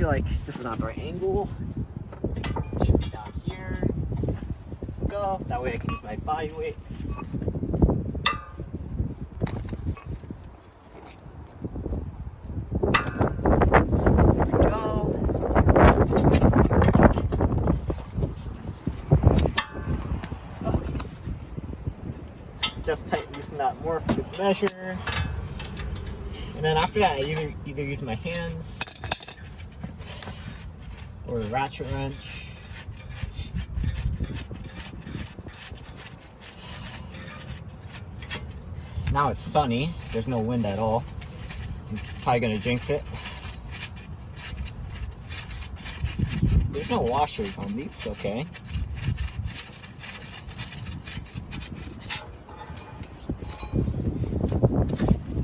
feel like this is not the right angle. It should be down here. Go. That way I can use my body weight. Just loosen that more for good measure. And then after that, I either use my hands or the ratchet wrench. Now it's sunny. There's no wind at all. I'm probably gonna jinx it. There's no washers on these, okay.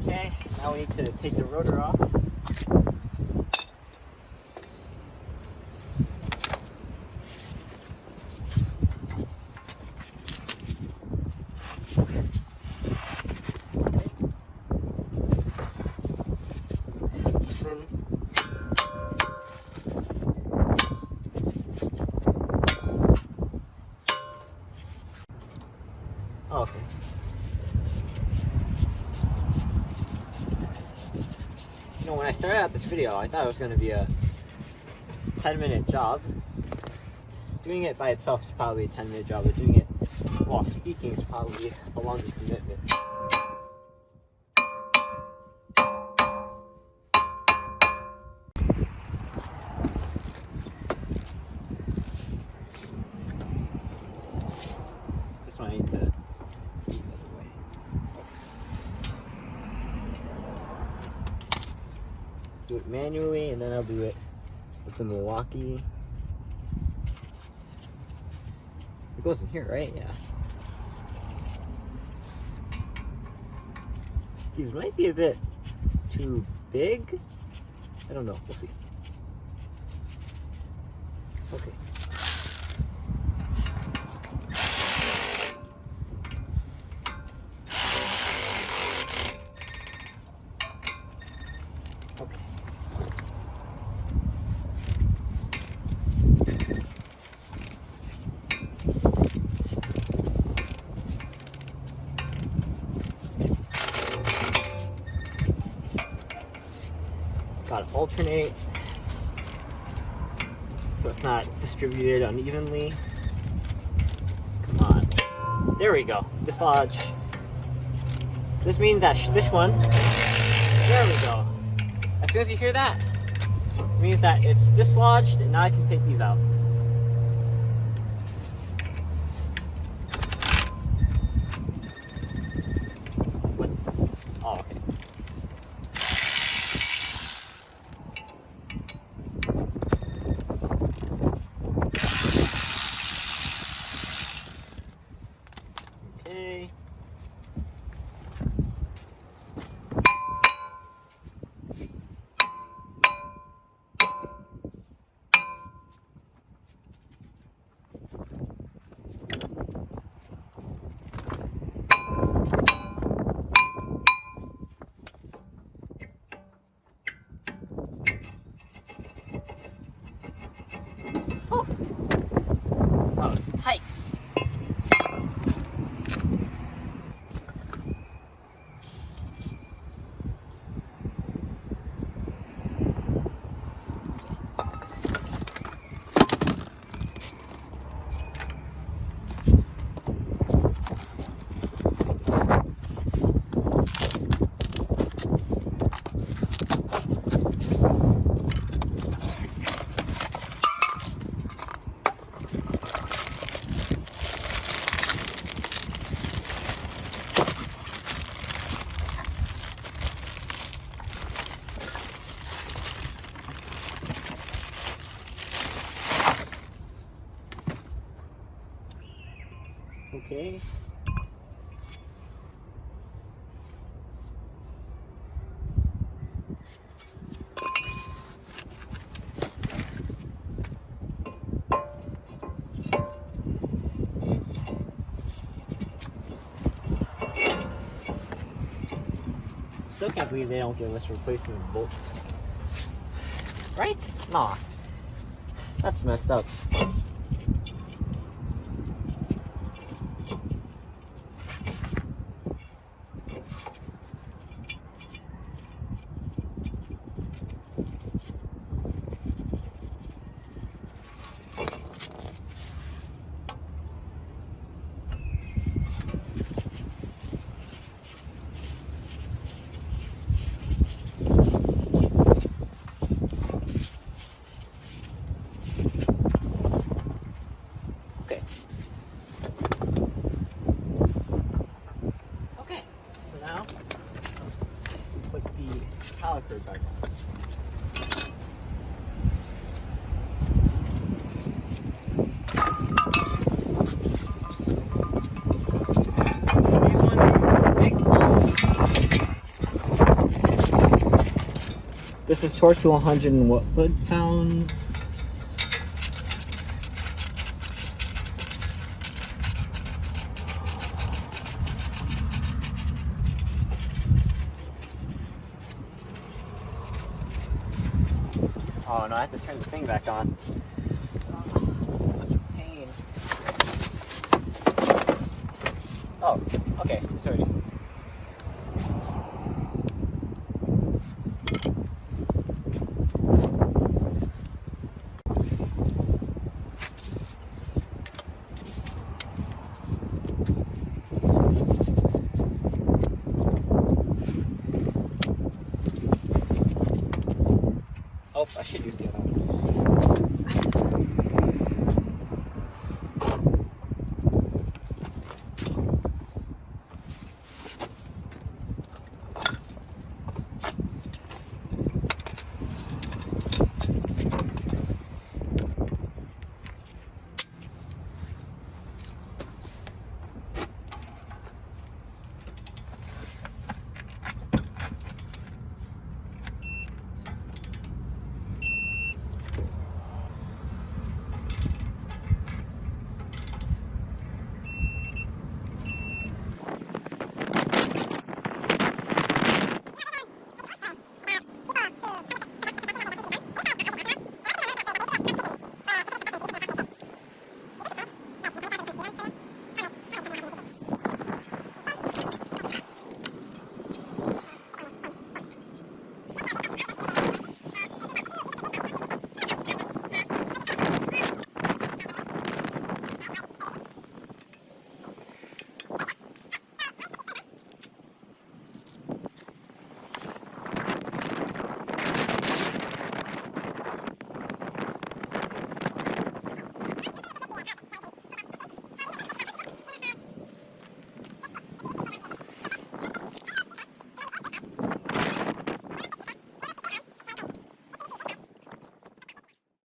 Okay, now we need to take the rotor off. Oh, okay. You know, when I started out this video, I thought it was going to be a 10-minute job. Doing it by itself is probably a 10-minute job, but doing it while speaking is probably a longer commitment. This one I need to do it manually, and then I'll do it with the Milwaukee. It goes in here, right? Yeah. These might be a bit too big. I don't know. We'll see. Okay. Okay. Gotta alternate so it's not distributed unevenly. Come on. There we go. Dislodge. This means that this one, there we go. As soon as you hear that, it means that it's dislodged, and now I can take these out. What? Oh, okay. Okay. Oh, that was tight. Okay. Still can't believe they don't give us replacement bolts. Right? Nah. That's messed up. Okay, so now put the caliper back on. These ones use the big bolts. This is torque to 100 and what foot-pounds? Oh no, I have to turn the thing back on. Oh, such a pain. Oh, okay, it's already. Oh, I should use